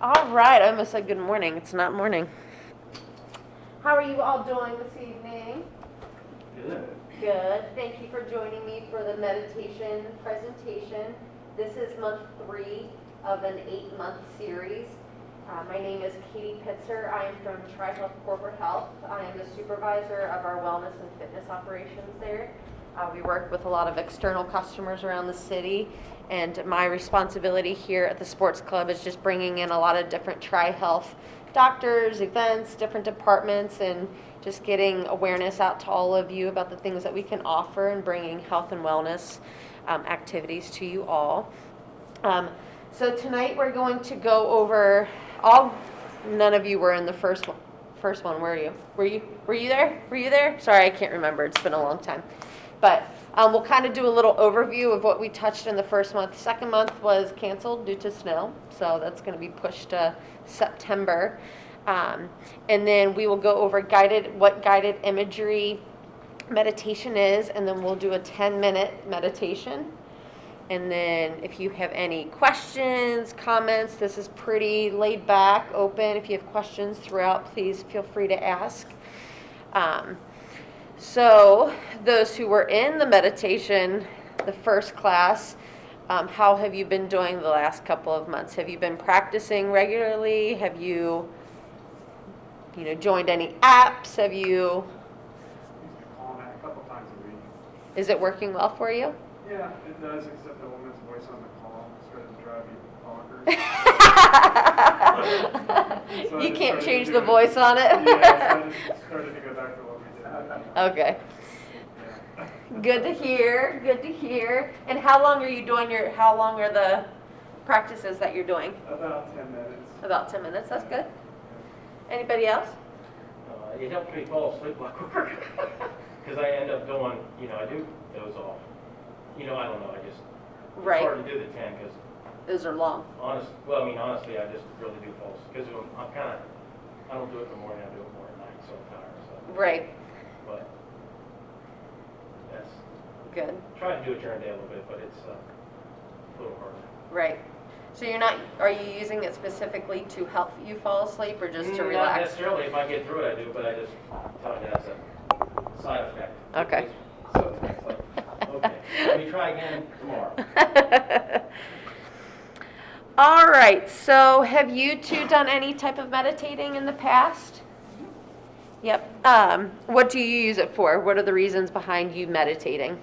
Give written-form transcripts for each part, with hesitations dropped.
All right, I almost said good morning. It's not morning. How are you all doing this evening? Good. Good. Thank you for joining me for the meditation presentation. This is month 3 of an 8-month series. My name is Katie Pitzer. I am from TriHealth Corporate Health. I am the supervisor of our wellness and fitness operations there. We work with a lot of external customers around the city, and my responsibility here at the sports club is just bringing in a lot of different TriHealth doctors, events, different departments, and just getting awareness out to all of you about the things that we can offer and bringing health and wellness activities to you all. So tonight we're going to go over none of you were in the first one, were you? Were you there? Were you there? Sorry, I can't remember. It's been a long time. But we'll kind of do a little overview of what we touched in the first month. Second month was canceled due to snow, so that's going to be pushed to September. And then we will go over what guided imagery meditation is, and then we'll do a 10-minute meditation. And then if you have any questions, comments, this is pretty laid back, open. If you have questions throughout, please feel free to ask. So those who were in the meditation, the first class, how have you been doing the last couple of months? Have you been practicing regularly? Have you joined any apps? Have you? Calling it a couple times a week. Is it working well for you? Yeah, it does, except the woman's voice on the call started to drive you bonkers. You can't change the voice on it? Yeah, so I just started to go back to what we did. Okay. Yeah. Good to hear. Good to hear. And how long are the practices that you're doing? About 10 minutes. About 10 minutes. That's good. Anybody else? It helps me fall asleep while I work. Because I end up going, I do doze off. I don't know, it's Right. hard to do the 10 because, Those are long. honestly, I just really do fall asleep. Because I don't do it in the morning, I do it more at night, so I'm tired. So. Right. But that's, Good. try to do it during the day a little bit, but it's a little harder. Right. So are you using it specifically to help you fall asleep or just to Not relax? necessarily. If I get through it, I do, but I just tell it as a side effect. Okay. So it's like, okay, let me try again tomorrow. All right. So have you two done any type of meditating in the past? Yep. What do you use it for? What are the reasons behind you meditating?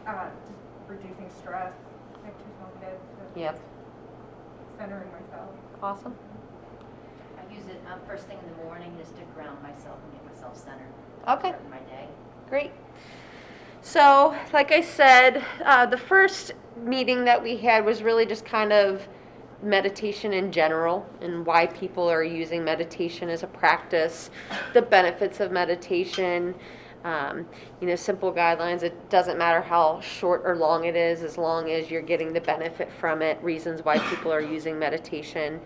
Just reducing stress, make me feel good, Yep. centering myself. Awesome. I use it first thing in the morning just to ground myself and get myself centered. Okay. Start my day. Great. So, like I said, the first meeting that we had was really just kind of meditation in general and why people are using meditation as a practice, the benefits of meditation, simple guidelines. It doesn't matter how short or long it is as long as you're getting the benefit from it, reasons why people are using meditation.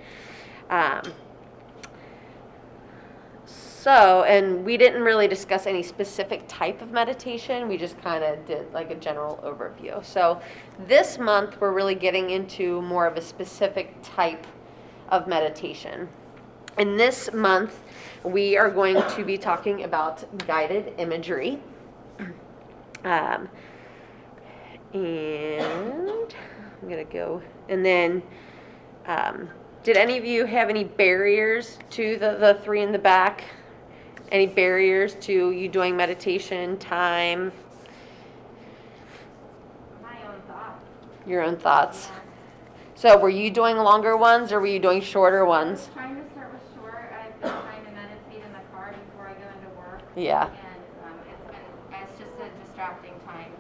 And we didn't really discuss any specific type of meditation. We just kind of did like a general overview. So this month, we're really getting into more of a specific type of meditation. In this month, we are going to be talking about guided imagery. And I'm going to go. And then, did any of you have any barriers to the three in the back? Any barriers to you doing meditation, time? My own thoughts. Your own thoughts. So were you doing longer ones or were you doing shorter I ones? was trying to start with short. I've been trying to meditate in the car before I go into work. Yeah. And it's just a distracting time.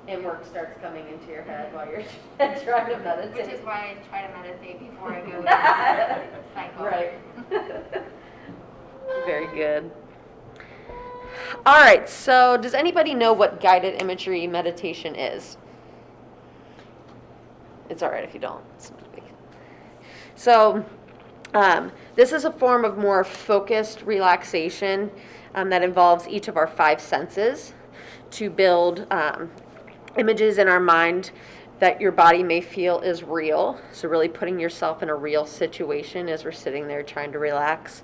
And work starts coming into your head while you're trying to meditate. Which is why I try to meditate before I go into the cycle. Right. Very good. All right, so does anybody know what guided imagery meditation is? It's all right if you don't. It's not big. So this is a form of more focused relaxation that involves each of our 5 senses to build images in our mind that your body may feel is real. So really putting yourself in a real situation as we're sitting there trying to relax.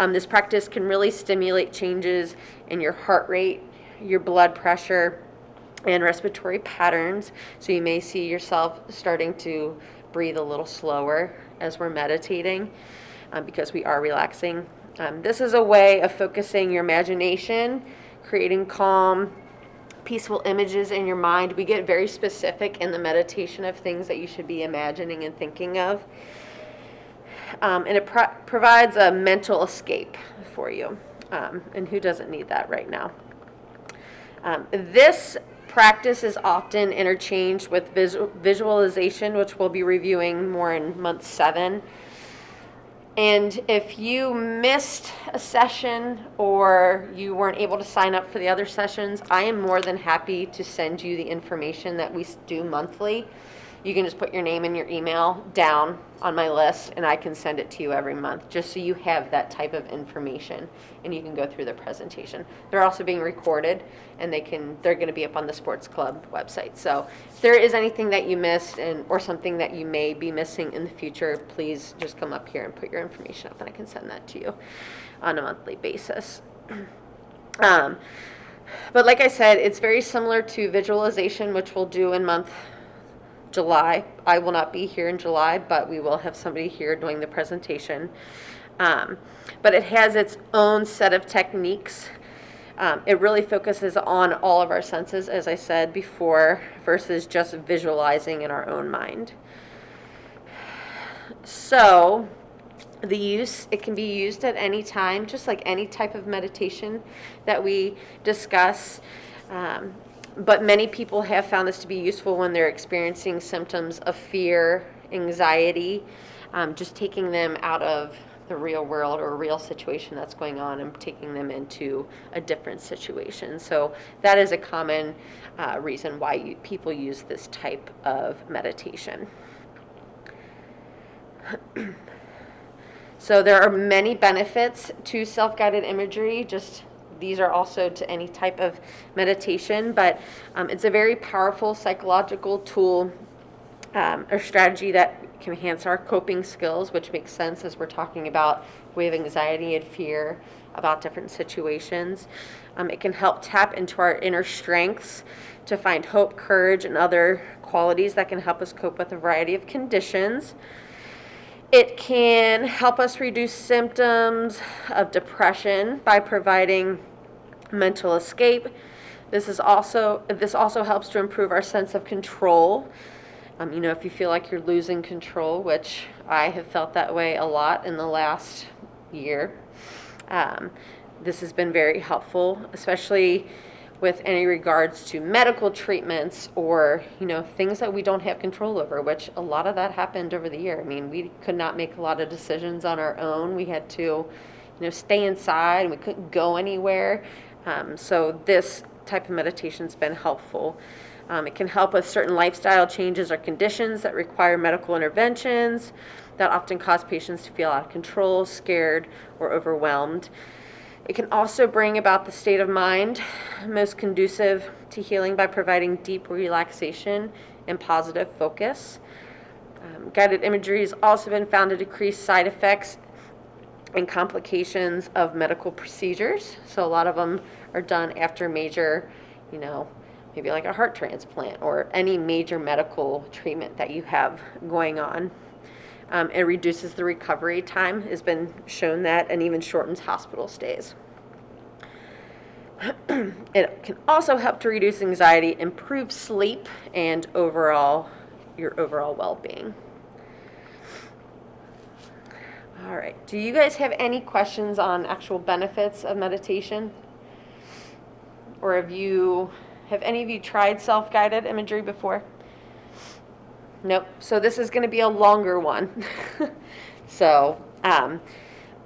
This practice can really stimulate changes in your heart rate, your blood pressure, and respiratory patterns. So you may see yourself starting to breathe a little slower as we're meditating because we are relaxing. This is a way of focusing your imagination, creating calm, peaceful images in your mind. We get very specific in the meditation of things that you should be imagining and thinking of. And it provides a mental escape for you. And who doesn't need that right now? This practice is often interchanged with visualization, which we'll be reviewing more in month 7. And if you missed a session or you weren't able to sign up for the other sessions, I am more than happy to send you the information that we do monthly. You can just put your name and your email down on my list, and I can send it to you every month, just so you have that type of information, and you can go through the presentation. They're also being recorded, and they're going to be up on the Sports Club website. So if there is anything that you missed or something that you may be missing in the future, please just come up here and put your information up, and I can send that to you on a monthly basis. But like I said, it's very similar to visualization, which we'll do in month July. I will not be here in July, but we will have somebody here doing the presentation. But it has its own set of techniques. It really focuses on all of our senses, as I said before, versus just visualizing in our own mind. So it can be used at any time, just like any type of meditation that we discuss. But many people have found this to be useful when they're experiencing symptoms of fear, anxiety, just taking them out of the real world or a real situation that's going on and taking them into a different situation. So that is a common reason why people use this type of meditation. So there are many benefits to self-guided imagery. These are also to any type of meditation, but it's a very powerful psychological tool or strategy that can enhance our coping skills, which makes sense as we're talking about if we have anxiety and fear about different situations. It can help tap into our inner strengths to find hope, courage, and other qualities that can help us cope with a variety of conditions. It can help us reduce symptoms of depression by providing mental escape. This also helps to improve our sense of control. If you feel like you're losing control, which I have felt that way a lot in the last year, this has been very helpful, especially with any regards to medical treatments or, things that we don't have control over, which a lot of that happened over the year. We could not make a lot of decisions on our own. We had to, stay inside, and we couldn't go anywhere. So this type of meditation's been helpful. It can help with certain lifestyle changes or conditions that require medical interventions that often cause patients to feel out of control, scared, or overwhelmed. It can also bring about the state of mind most conducive to healing by providing deep relaxation and positive focus. Guided imagery has also been found to decrease side effects and complications of medical procedures. So a lot of them are done after major, maybe like a heart transplant or any major medical treatment that you have going on. It reduces the recovery time, has been shown that, and even shortens hospital stays. It can also help to reduce anxiety, improve sleep, and your overall well-being. All right. Do you guys have any questions on actual benefits of meditation? Or have any of you tried self-guided imagery before? Nope. So this is going to be a longer one.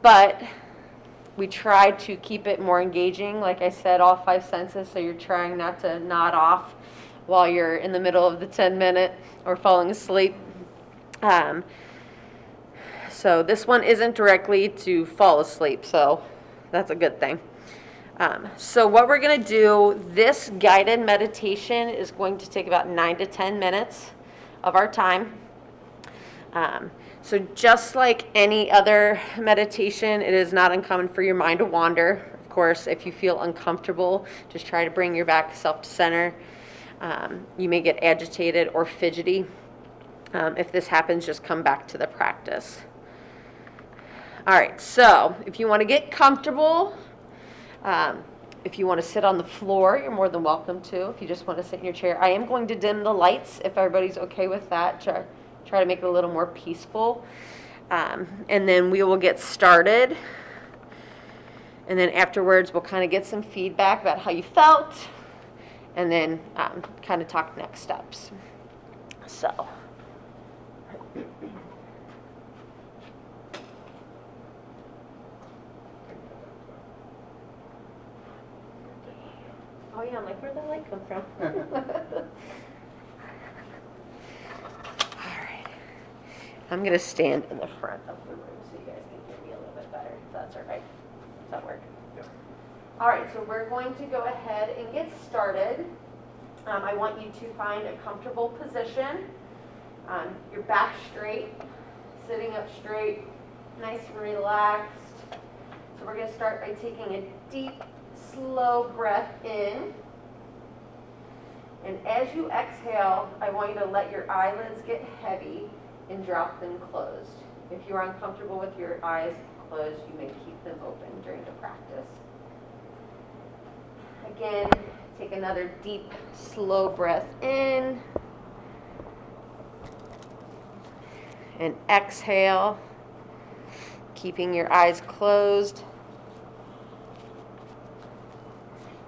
But we try to keep it more engaging. Like I said, all 5 senses, so you're trying not to nod off while you're in the middle of the 10-minute or falling asleep. So this one isn't directly to fall asleep, so that's a good thing. So what we're going to do, this guided meditation is going to take about 9 to 10 minutes. of our time. So just like any other meditation, it is not uncommon for your mind to wander. Of course, if you feel uncomfortable, just try to bring your back self to center. You may get agitated or fidgety. If this happens, just come back to the practice. All right, so if you want to get comfortable, if you want to sit on the floor, you're more than welcome to. If you just want to sit in your chair, I am going to dim the lights if everybody's okay with that. Try to make it a little more peaceful. And then we will get started. And then afterwards, we'll kind of get some feedback about how you felt. And then kind of talk next steps. So. Oh yeah, I'm like, where'd that light come from? All right. I'm going to stand in the front of the room so you guys can hear me a little bit better, if that's all right. Does that work? Yeah. All right, so we're going to go ahead and get started. I want you to find a comfortable position. Your back straight, sitting up straight, nice and relaxed. So we're going to start by taking a deep, slow breath in. And as you exhale, I want you to let your eyelids get heavy and drop them closed. If you're uncomfortable with your eyes closed, you may keep them open during the practice. Again, take another deep, slow breath in. And exhale, keeping your eyes closed.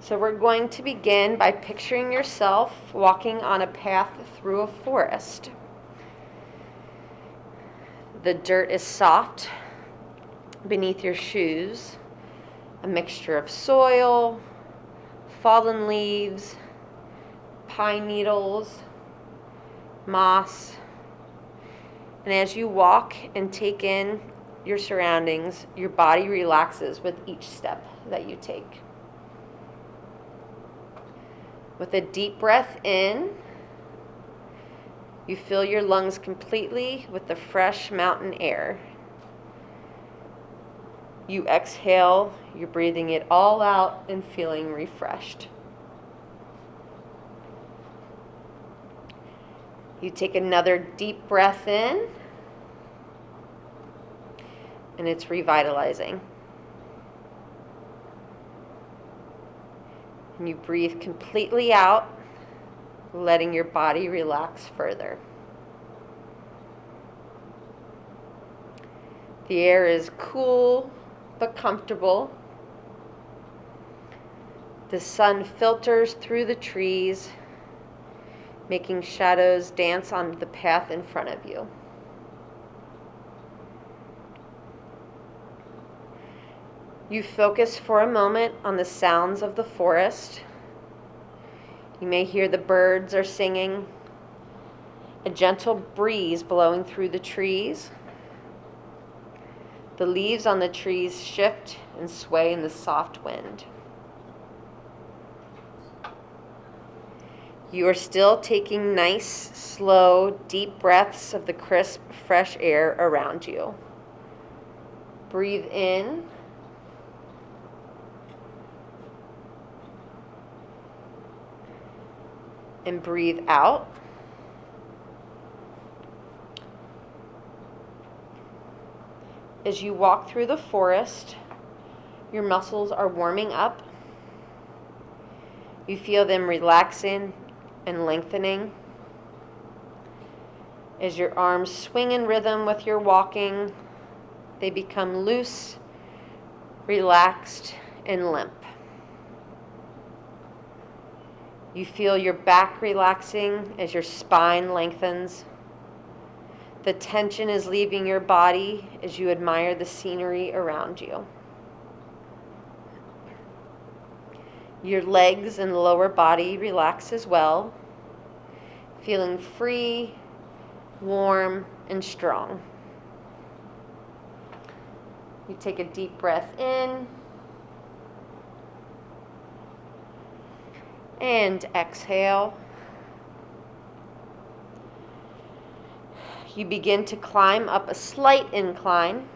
So we're going to begin by picturing yourself walking on a path through a forest. The dirt is soft beneath your shoes, a mixture of soil, fallen leaves, pine needles, moss. And as you walk and take in your surroundings, your body relaxes with each step that you take. With a deep breath in, you fill your lungs completely with the fresh mountain air. You exhale, you're breathing it all out and feeling refreshed. You take another deep breath in, and it's revitalizing. And you breathe completely out, letting your body relax further. The air is cool but comfortable. The sun filters through the trees, making shadows dance on the path in front of you. You focus for a moment on the sounds of the forest. You may hear the birds are singing, a gentle breeze blowing through the trees. The leaves on the trees shift and sway in the soft wind. You are still taking nice, slow, deep breaths of the crisp, fresh air around you. Breathe in. And breathe out. As you walk through the forest, your muscles are warming up. You feel them relaxing and lengthening. As your arms swing in rhythm with your walking, they become loose, relaxed, and limp. You feel your back relaxing as your spine lengthens. The tension is leaving your body as you admire the scenery around you. Your legs and lower body relax as well, feeling free, warm, and strong. You take a deep breath in and exhale. You begin to climb up a slight incline.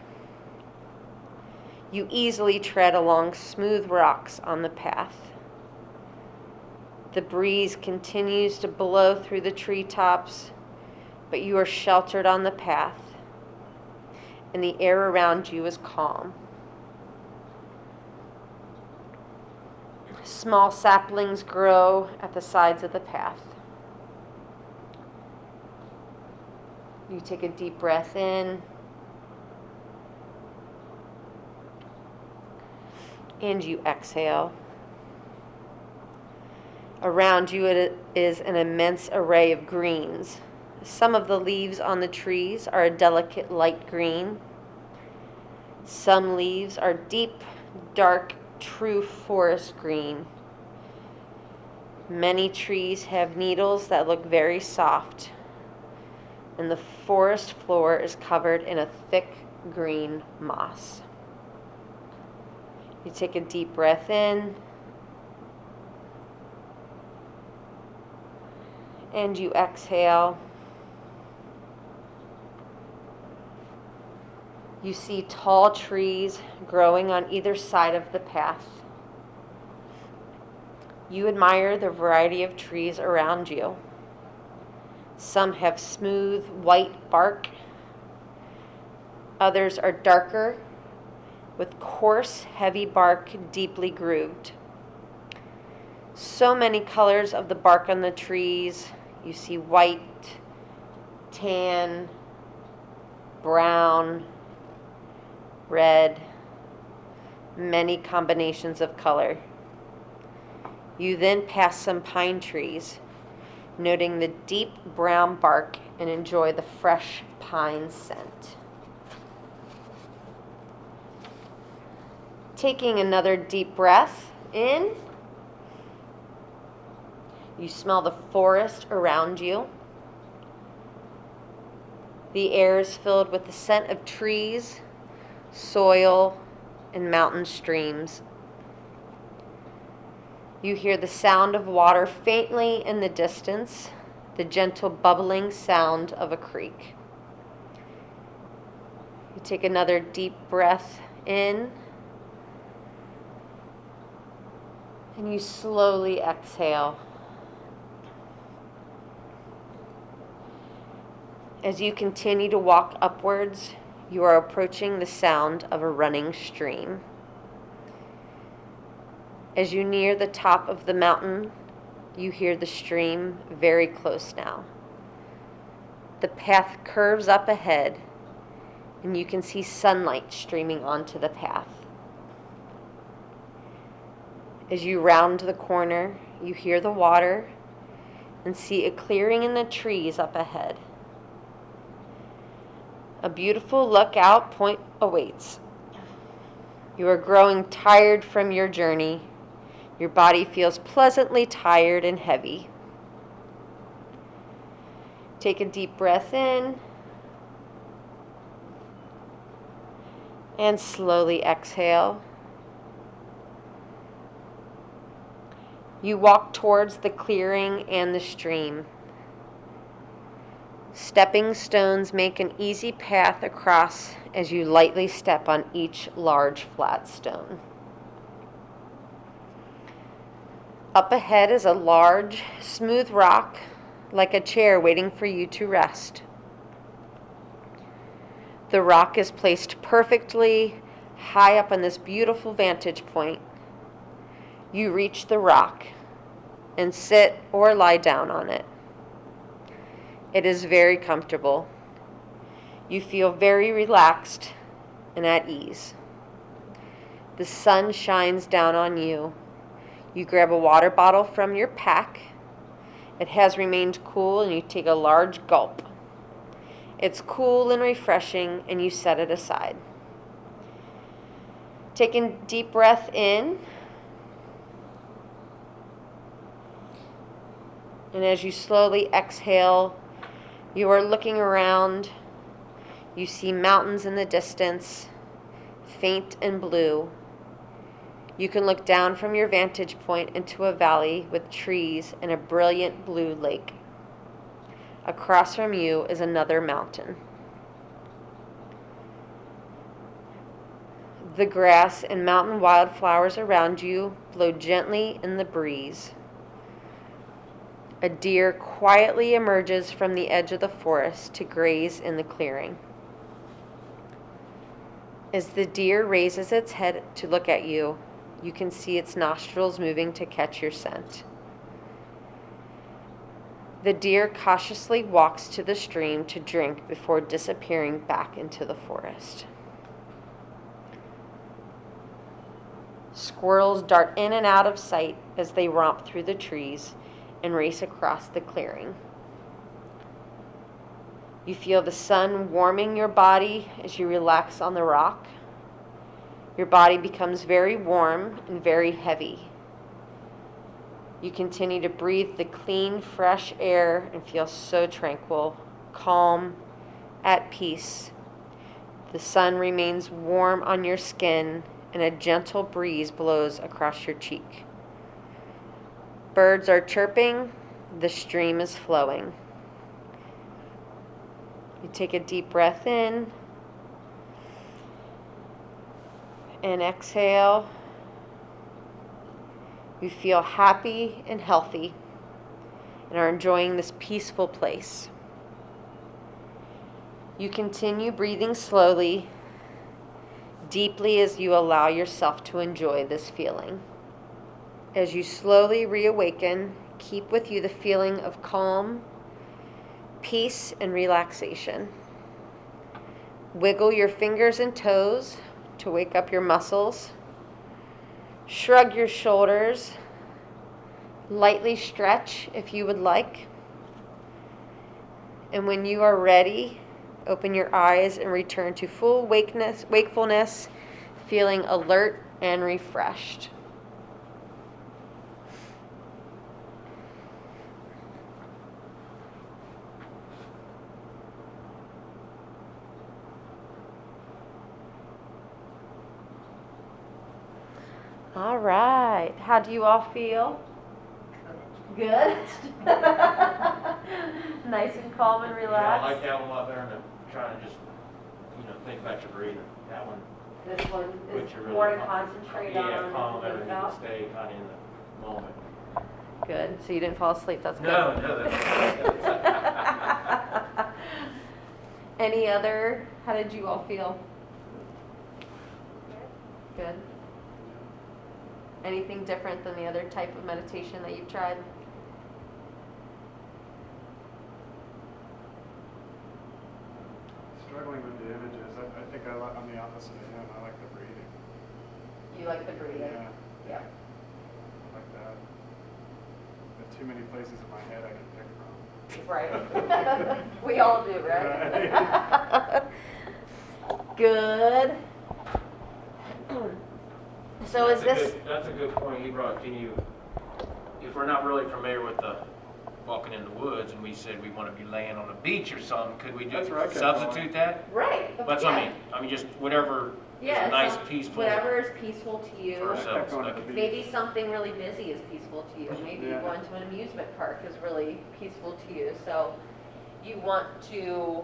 You easily tread along smooth rocks on the path. The breeze continues to blow through the treetops, but you are sheltered on the path, and the air around you is calm. Small saplings grow at the sides of the path. You take a deep breath in, and you exhale. Around you it is an immense array of greens. Some of the leaves on the trees are a delicate light green. Some leaves are deep, dark, true forest green. Many trees have needles that look very soft, and the forest floor is covered in a thick green moss. You take a deep breath in, and you exhale. You see tall trees growing on either side of the path. You admire the variety of trees around you. Some have smooth white bark. Others are darker, with coarse, heavy bark deeply grooved. So many colors of the bark on the trees. You see white, tan, brown, red, many combinations of color. You then pass some pine trees, noting the deep brown bark, and enjoy the fresh pine scent. Taking another deep breath in, you smell the forest around you. The air is filled with the scent of trees, soil, and mountain streams. You hear the sound of water faintly in the distance, the gentle bubbling sound of a creek. You take another deep breath in, and you slowly exhale. As you continue to walk upwards, you are approaching the sound of a running stream. As you near the top of the mountain, you hear the stream very close now. The path curves up ahead, and you can see sunlight streaming onto the path. As you round the corner, you hear the water and see a clearing in the trees up ahead. A beautiful lookout point awaits. You are growing tired from your journey. Your body feels pleasantly tired and heavy. Take a deep breath in and slowly exhale. You walk towards the clearing and the stream. Stepping stones make an easy path across as you lightly step on each large flat stone. Up ahead is a large, smooth rock, like a chair waiting for you to rest. The rock is placed perfectly high up on this beautiful vantage point. You reach the rock and sit or lie down on it. It is very comfortable. You feel very relaxed and at ease. The sun shines down on you. You grab a water bottle from your pack. It has remained cool, and you take a large gulp. It's cool and refreshing, and you set it aside. Taking a deep breath in, and as you slowly exhale, you are looking around. You see mountains in the distance, faint and blue. You can look down from your vantage point into a valley with trees and a brilliant blue lake. Across from you is another mountain. The grass and mountain wildflowers around you blow gently in the breeze. A deer quietly emerges from the edge of the forest to graze in the clearing. As the deer raises its head to look at you, you can see its nostrils moving to catch your scent. The deer cautiously walks to the stream to drink before disappearing back into the forest. Squirrels dart in and out of sight as they romp through the trees and race across the clearing. You feel the sun warming your body as you relax on the rock. Your body becomes very warm and very heavy. You continue to breathe the clean, fresh air and feel so tranquil, calm, at peace. The sun remains warm on your skin and a gentle breeze blows across your cheek. Birds are chirping, the stream is flowing. You take a deep breath in and exhale. You feel happy and healthy and are enjoying this peaceful place. You continue breathing slowly, deeply as you allow yourself to enjoy this feeling. As you slowly reawaken, keep with you the feeling of calm, peace, and relaxation. Wiggle your fingers and toes to wake up your muscles. Shrug your shoulders. Lightly stretch if you would like. And when you are ready, open your eyes and return to full wakefulness, feeling alert and refreshed. All right. How do you all feel? Good? Nice and calm and Yeah, I relaxed? like that one a lot better than trying to just, think about your breathing. That one, This one is which you really more to calm- concentrate on. Yeah, and calm think everything about. to stay kind of in the moment. Good. So you didn't fall asleep. That's good. No, that's Any other? How did you all feel? Good. Anything different than the other type of meditation that you've tried? Struggling with the images. I think I'm the opposite of him. I like the breathing. You like the breathing? Yeah, Yeah. I like that. But too many places in my head I can pick from. Right. We all do, right? Good. So is this? That's a good point you brought. If we're not really familiar with the walking in the woods and we said we want to be laying on a beach or something, could we That's just where I kept substitute that? Right. That's what I mean. I mean, just whatever Yeah, is nice, so peaceful whatever is peaceful to you. for ourselves. going to the beach. Maybe something really busy is peaceful to you. Maybe Yeah. going to an amusement park is really peaceful to you. So you want to,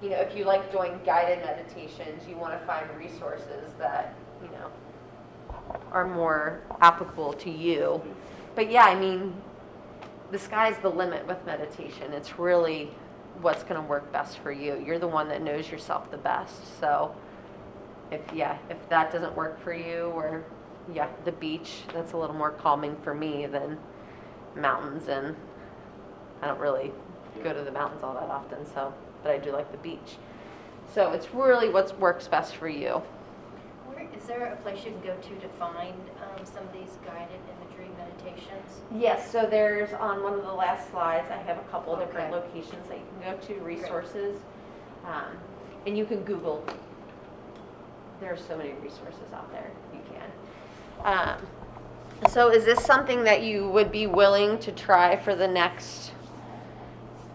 if you like doing guided meditations, you want to find resources that, are more applicable to you. But yeah, I mean, the sky's the limit with meditation. It's really what's going to work best for you. You're the one that knows yourself the best. So if that doesn't work for you, or the beach, that's a little more calming for me than mountains, and I don't really go to the mountains all that often, but I do like the beach. So it's really what works best for you. Is there a place you can go to find some of these guided imagery meditations? Yes, so there's on one of the last slides, I have a couple different Okay. locations that you can go to, resources, and you can Google. There are so many resources out there, you can. So is this something that you would be willing to try for the next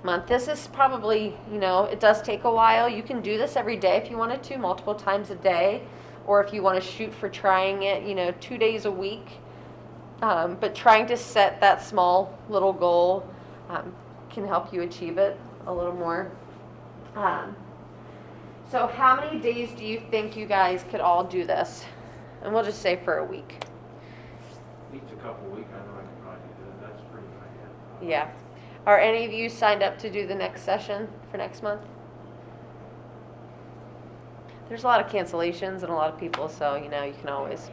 month? This is probably, it does take a while. You can do this every day if you wanted to, multiple times a day, or if you want to shoot for trying it, 2 days a week. But trying to set that small little goal can help you achieve it a little more. So how many days do you think you guys could all do this? And we'll just say for a week. At least a couple weeks, I know I can probably do that. That's pretty high. Yeah. Are any of you signed up to do the next session for next month? There's a lot of cancellations and a lot of people, so you can always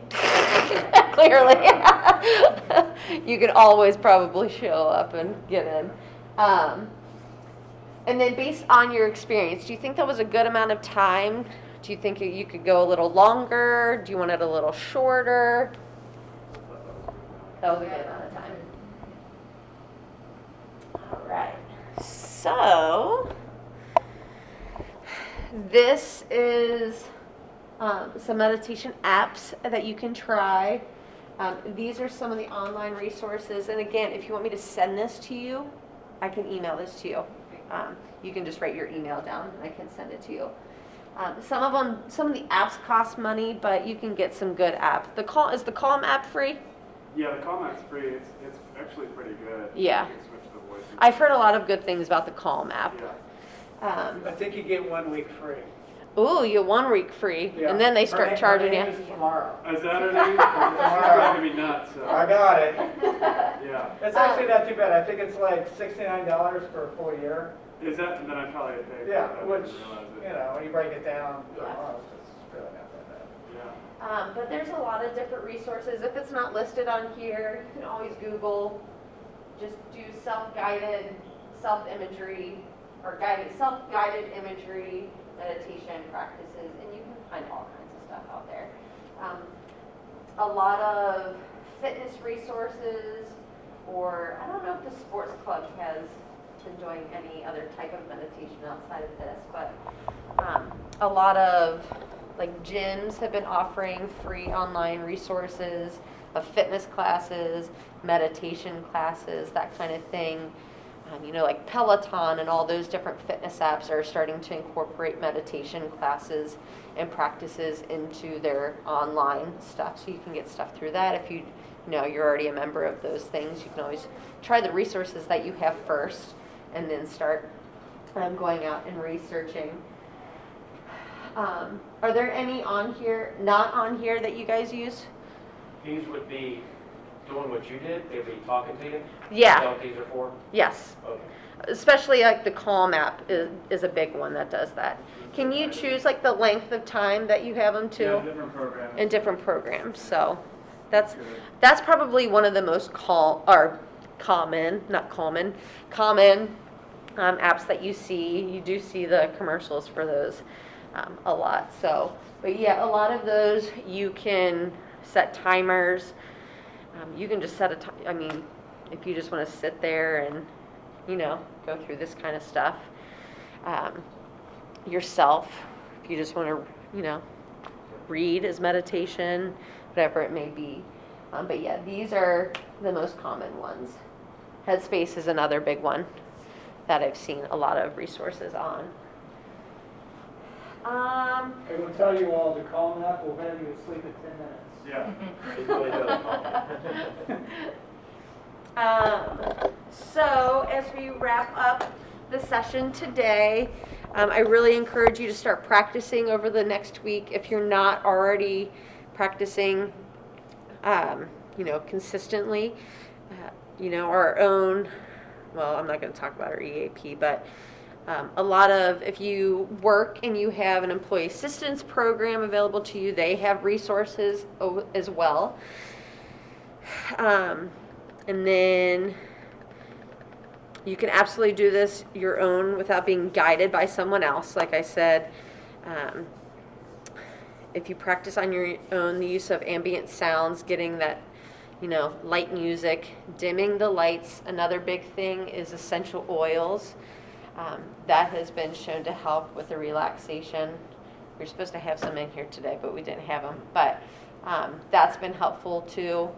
clearly you can always probably show up and get in. And then based on your experience, do you think that was a good amount of time? Do you think you could go a little longer? Do you want it a little shorter? That was a good amount of time. All right. So this is some meditation apps that you can try. These are some of the online resources. And again, if you want me to send this to you, I can email this to you. You can just write your email down and I can send it to you. Some of the apps cost money, but you can get some good apps. Is the Calm app free? Yeah, the Calm app's free. It's actually pretty good. Yeah. You can switch the voice. I've heard a lot of good things about the Calm app. Yeah. I think you get 1 week free. Ooh, you 1 week free, Yeah. and then they start charging Her you. name is tomorrow. Is that her name? She's driving me nuts. So. I got it. Yeah. It's actually not too bad. I think it's like $69 for a full year. Is that? Then I probably paid for Yeah, that. I which, didn't realize it. when you break it down per Yeah. month, it's really not that bad. Yeah. But there's a lot of different resources. If it's not listed on here, you can always Google. Just do self-guided self-imagery or self-guided imagery meditation practices, and you can find all kinds of stuff out there. A lot of fitness resources, or I don't know if the sports club has been doing any other type of meditation outside of this, but a lot of gyms have been offering free online resources of fitness classes, meditation classes, that kind of thing. Like Peloton and all those different fitness apps are starting to incorporate meditation classes and practices into their online stuff, so you can get stuff through that. If you're already a member of those things, you can always try the resources that you have first and then start going out and researching. Are there any not on here that you guys use? These would be doing what you did? They'd be talking to you? Yeah. Is that what these are for? Yes. Okay. Especially the Calm app is a big one that does that. Can you choose the length of time that you have them to? Yeah, different programs. In different programs. So that's probably one of the most common apps that you see. You do see the commercials for those a lot. So, but yeah, a lot of those you can set timers. You can just set a time. I mean, if you just want to sit there and go through this kind of stuff yourself, if you just want to read as meditation, whatever it may be. But yeah, these are the most common ones. Headspace is another big one that I've seen a lot of resources on. I will tell you all, the Calm app will have you asleep in 10 minutes. Yeah. It really does. So as we wrap up the session today, I really encourage you to start practicing over the next week. If you're not already practicing, consistently, our own, well, I'm not going to talk about our EAP, but a lot of, if you work and you have an employee assistance program available to you, they have resources as well. And then you can absolutely do this your own without being guided by someone else. Like I said, if you practice on your own, the use of ambient sounds, getting that, light music, dimming the lights. Another big thing is essential oils. That has been shown to help with the relaxation. We were supposed to have some in here today, but we didn't have them. But that's been helpful too.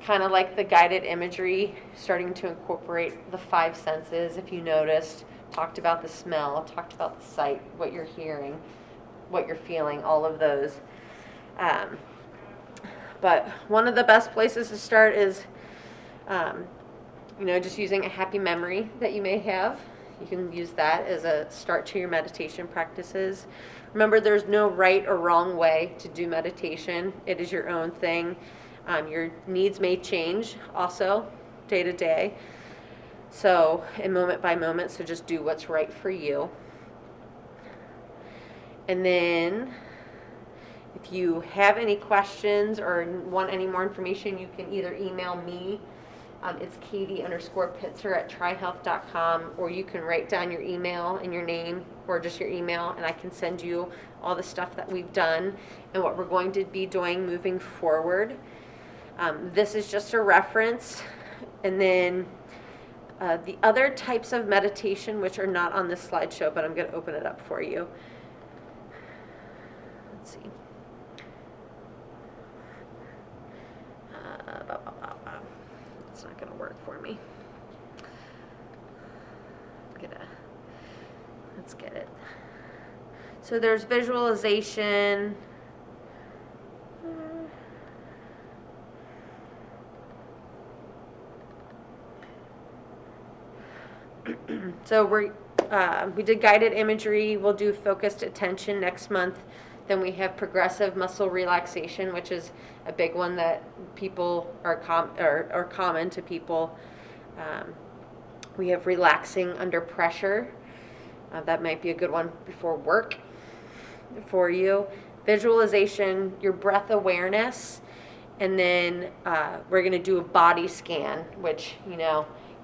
Kind of like the guided imagery, starting to incorporate the 5 senses, if you noticed. Talked about the smell, talked about the sight, what you're hearing, what you're feeling, all of those. But one of the best places to start is just using a happy memory that you may have. You can use that as a start to your meditation practices. Remember, there's no right or wrong way to do meditation. It is your own thing. Your needs may change also day to day. So, and moment by moment, so just do what's right for you. And then, if you have any questions or want any more information, you can either email me. It's Katie_Pitzer@TriHealth.com, or you can write down your email and your name, or just your email, and I can send you all the stuff that we've done and what we're going to be doing moving forward. This is just a reference. And then the other types of meditation, which are not on this slideshow, but I'm going to open it up for you. Let's see. It's not going to work for me. Let's get it. So there's visualization. So we did guided imagery. We'll do focused attention next month. Then we have progressive muscle relaxation, which is a big one that people are common to people. We have relaxing under pressure. That might be a good one before work for you. Visualization, your breath awareness, and then we're going to do a body scan, which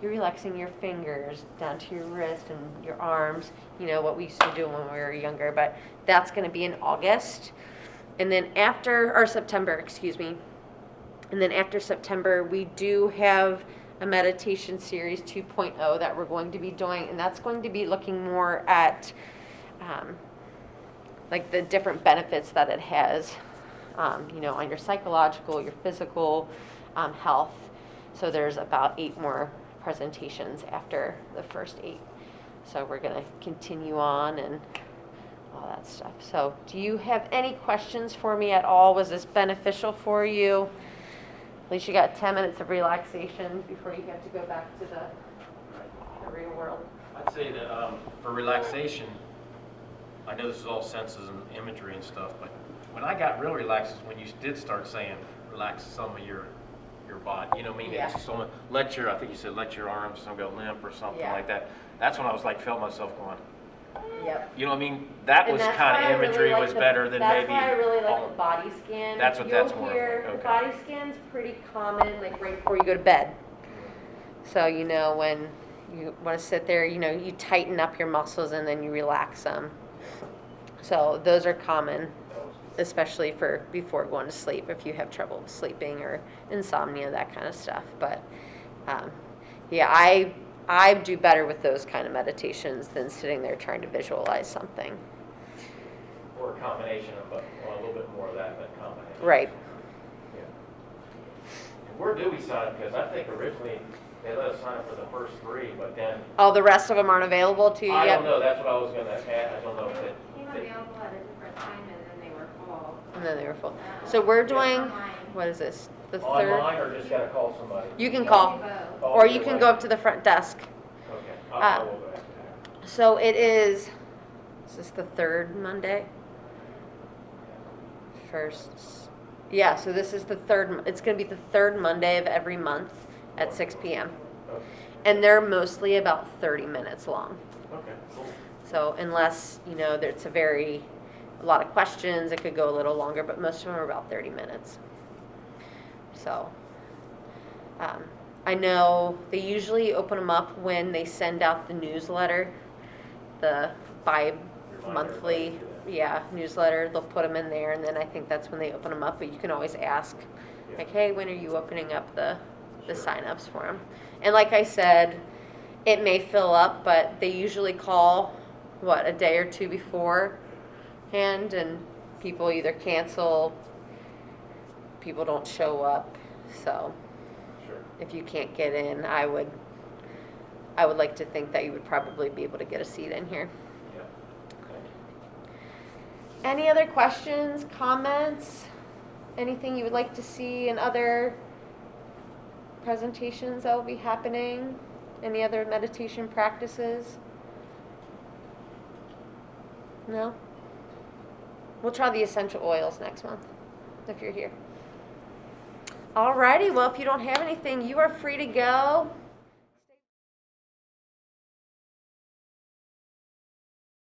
you're relaxing your fingers down to your wrist and your arms, what we used to do when we were younger, but that's going to be in August. And then September, And then after September, we do have a meditation series 2.0 that we're going to be doing, and that's going to be looking more at like the different benefits that it has, on your psychological, your physical health. So there's about 8 more presentations after the first 8. So we're going to continue on and all that stuff. So do you have any questions for me at all? Was this beneficial for you? At least you got 10 minutes of relaxation before you have to go back to the real world. I'd say that for relaxation, I know this is all senses and imagery and stuff, but when I got real relaxed is when you did start saying, relax some of your body. You know what I mean? Yeah. It's just I think you said let your arms go limp or something Yeah. like that. That's when I was felt myself going. Yep. You know what I mean? That was And kind of that's why I imagery really was like better than maybe. That's why I really like all- the body scan. That's what that's more of, Hear, like, the okay. body scan's pretty common, like right before you go to bed. So when you want to sit there, you tighten up your muscles and then you relax them. So those are common, especially for before going to sleep if you have trouble sleeping or insomnia, that kind of stuff. But I do better with those kind of meditations than sitting there trying to visualize something. Or a combination of, a little bit more of that, but combination. Right. Yeah. And where do we sign up? Because I think originally they let us sign up for the first 3, but then Oh, the rest of them aren't available to you I yet? don't know. That's what I was going to ask. I don't know if They it. came available at a different time and then they were full. And then they were full. So we're doing, Online. what is this? The Online third? or just got to call somebody? You can They call, do both. Oh, or you either can way. go up to the front desk. Okay. Uh, I will go back to that. So it is this the third Monday? First. Yeah, so this is the third, it's going to be the third Monday of every month at 6 p.m. Okay. And they're mostly about 30 minutes long. Okay. Cool. So unless, there's a lot of questions, it could go a little longer, but most of them are about 30 minutes. So I know they usually open them up when they send out the newsletter, the bi-monthly, newsletter. They'll put them in there, and then I think that's when they open them up. But you can always ask, like, hey, when are you opening up the sign-ups for them? And like I said, it may fill up, but they usually call, a day or 2 beforehand, and people either cancel, people don't show up. So Sure. if you can't get in, I would like to think that you would probably be able to get a seat in here. Yeah. Okay. Any other questions, comments, anything you would like to see in other presentations that will be happening? Any other meditation practices? No? We'll try the essential oils next month, if you're here. Alrighty, well, if you don't have anything, you are free to go.